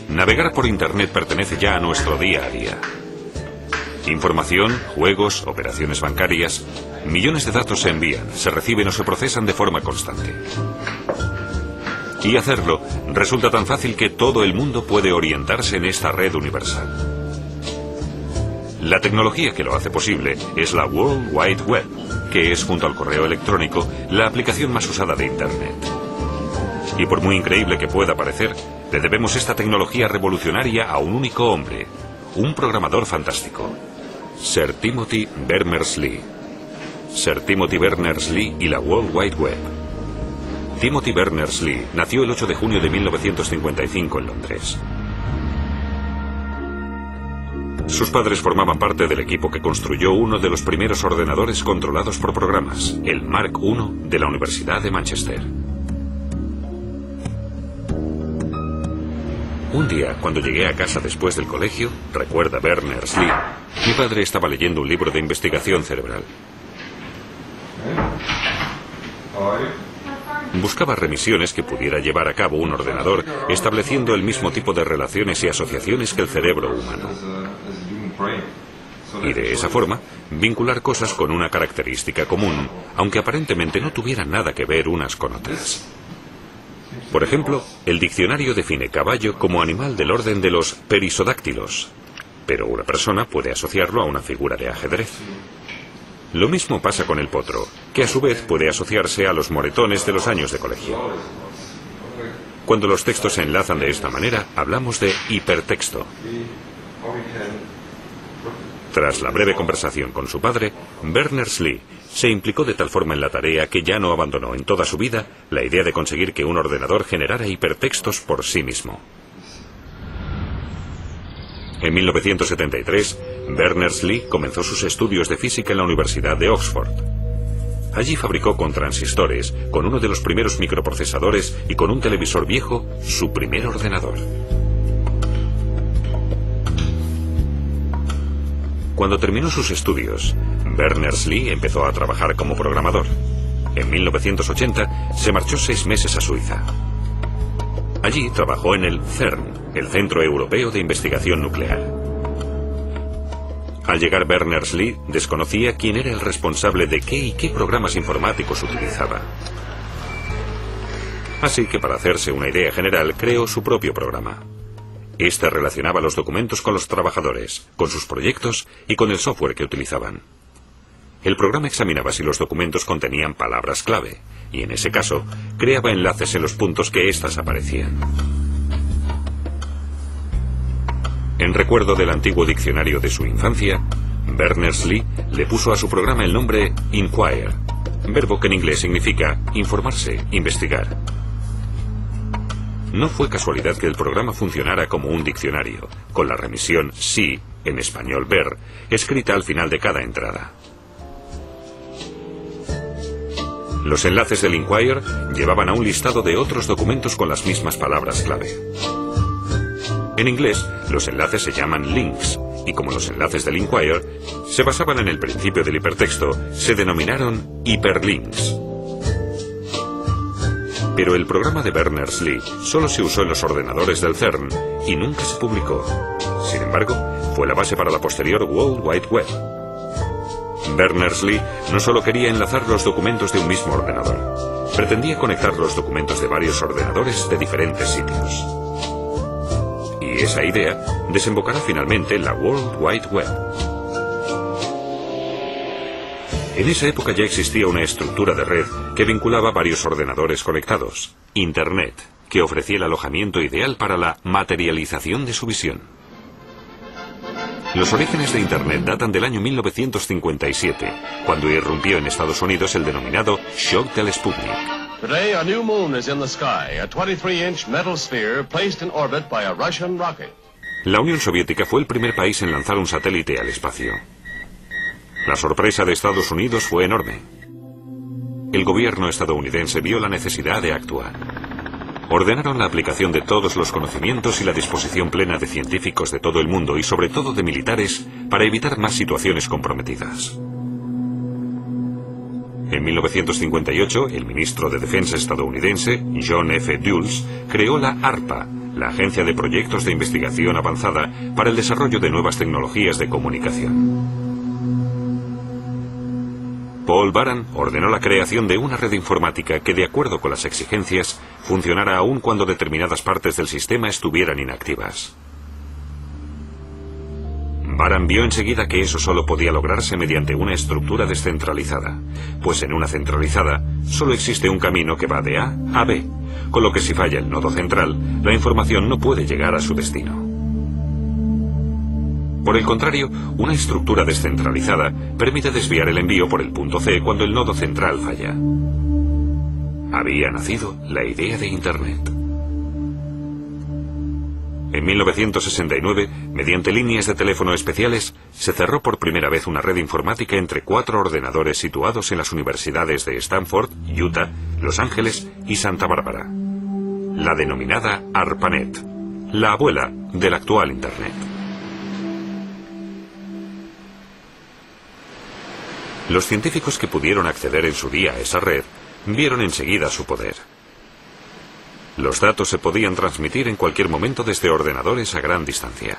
Navegar por Internet pertenece ya a nuestro día a día. Información, juegos, operaciones bancarias, millones de datos se envían, se reciben o se procesan de forma constante. Y hacerlo resulta tan fácil que todo el mundo puede orientarse en esta red universal. La tecnología que lo hace posible es la World Wide Web, que es, junto al correo electrónico, la aplicación más usada de Internet. Y por muy increíble que pueda parecer, le debemos esta tecnología revolucionaria a un único hombre, un programador fantástico, Sir Timothy Berners-Lee. Sir Timothy Berners-Lee y la World Wide Web. Timothy Berners-Lee nació el 8 de junio de 1955 en Londres. Sus padres formaban parte del equipo que construyó uno de los primeros ordenadores controlados por programas, el Mark I de la Universidad de Manchester. Un día, cuando llegué a casa después del colegio, recuerda Berners-Lee, mi padre estaba leyendo un libro de investigación cerebral. Buscaba remisiones que pudiera llevar a cabo un ordenador, estableciendo el mismo tipo de relaciones y asociaciones que el cerebro humano. Y de esa forma, vincular cosas con una característica común, aunque aparentemente no tuvieran nada que ver unas con otras. Por ejemplo, el diccionario define caballo como animal del orden de los perisodáctilos, pero una persona puede asociarlo a una figura de ajedrez. Lo mismo pasa con el potro, que a su vez puede asociarse a los moretones de los años de colegio. Cuando los textos se enlazan de esta manera, hablamos de hipertexto. Tras la breve conversación con su padre, Berners-Lee se implicó de tal forma en la tarea que ya no abandonó en toda su vida la idea de conseguir que un ordenador generara hipertextos por sí mismo. En 1973, Berners-Lee comenzó sus estudios de física en la Universidad de Oxford. Allí fabricó con transistores, con uno de los primeros microprocesadores y con un televisor viejo, su primer ordenador. Cuando terminó sus estudios, Berners-Lee empezó a trabajar como programador. En 1980 se marchó 6 meses a Suiza. Allí trabajó en el CERN, el Centro Europeo de Investigación Nuclear. Al llegar Berners-Lee desconocía quién era el responsable de qué y qué programas informáticos utilizaba. Así que para hacerse una idea general creó su propio programa. Este relacionaba los documentos con los trabajadores, con sus proyectos y con el software que utilizaban. El programa examinaba si los documentos contenían palabras clave, y en ese caso, creaba enlaces en los puntos que éstas aparecían. En recuerdo del antiguo diccionario de su infancia, Berners-Lee le puso a su programa el nombre Inquire, verbo que en inglés significa informarse, investigar. No fue casualidad que el programa funcionara como un diccionario, con la remisión sí, en español ver, escrita al final de cada entrada. Los enlaces del Inquire llevaban a un listado de otros documentos con las mismas palabras clave. En inglés, los enlaces se llaman links, y como los enlaces del Inquire se basaban en el principio del hipertexto, se denominaron hiperlinks. Pero el programa de Berners-Lee solo se usó en los ordenadores del CERN y nunca se publicó. Sin embargo, fue la base para la posterior World Wide Web. Berners-Lee no solo quería enlazar los documentos de un mismo ordenador, pretendía conectar los documentos de varios ordenadores de diferentes sitios. Y esa idea desembocará finalmente en la World Wide Web. En esa época ya existía una estructura de red que vinculaba varios ordenadores conectados, Internet, que ofrecía el alojamiento ideal para la materialización de su visión. Los orígenes de Internet datan del año 1957, cuando irrumpió en Estados Unidos el denominado shock del Sputnik. Today, a new moon is in the sky, a 23-inch metal sphere placed in orbit by a Russian rocket. La Unión Soviética fue el primer país en lanzar un satélite al espacio. La sorpresa de Estados Unidos fue enorme. El gobierno estadounidense vio la necesidad de actuar. Ordenaron la aplicación de todos los conocimientos y la disposición plena de científicos de todo el mundo y sobre todo de militares para evitar más situaciones comprometidas. En 1958, el ministro de Defensa estadounidense, John F. Dulles, creó la ARPA, la agencia de proyectos de investigación avanzada para el desarrollo de nuevas tecnologías de comunicación. Paul Baran ordenó la creación de una red informática que, de acuerdo con las exigencias, funcionara aún cuando determinadas partes del sistema estuvieran inactivas. Baran vio enseguida que eso solo podía lograrse mediante una estructura descentralizada, pues en una centralizada solo existe un camino que va de A a B, con lo que si falla el nodo central, la información no puede llegar a su destino. Por el contrario, una estructura descentralizada permite desviar el envío por el punto C cuando el nodo central falla. Había nacido la idea de Internet. En 1969, mediante líneas de teléfono especiales, se cerró por primera vez una red informática entre 4 ordenadores situados en las universidades de Stanford, Utah, Los Ángeles y Santa Bárbara. La denominada ARPANET, la abuela del actual Internet. Los científicos que pudieron acceder en su día a esa red vieron enseguida su poder. Los datos se podían transmitir en cualquier momento desde ordenadores a gran distancia.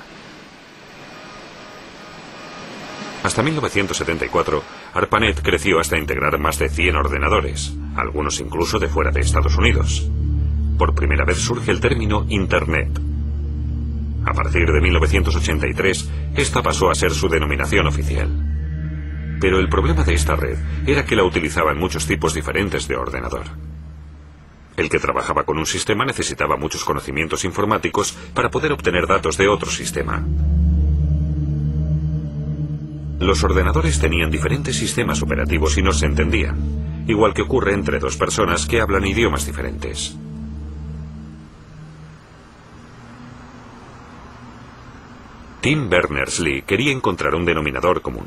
Hasta 1974, ARPANET creció hasta integrar más de 100 ordenadores, algunos incluso de fuera de Estados Unidos. Por primera vez surge el término Internet. A partir de 1983, esta pasó a ser su denominación oficial. Pero el problema de esta red era que la utilizaban muchos tipos diferentes de ordenador. El que trabajaba con un sistema necesitaba muchos conocimientos informáticos para poder obtener datos de otro sistema. Los ordenadores tenían diferentes sistemas operativos y no se entendían, igual que ocurre entre dos personas que hablan idiomas diferentes. Tim Berners-Lee quería encontrar un denominador común.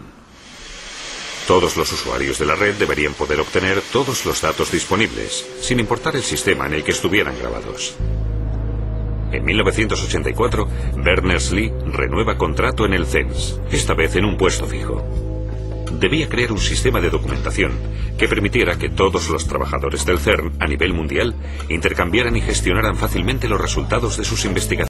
Todos los usuarios de la red deberían poder obtener todos los datos disponibles, sin importar el sistema en el que estuvieran grabados. En 1984, Berners-Lee renueva contrato en el CERN, esta vez en un puesto fijo. Debía crear un sistema de documentación que permitiera que todos los trabajadores del CERN a nivel mundial intercambiaran y gestionaran fácilmente los resultados de sus investigaciones.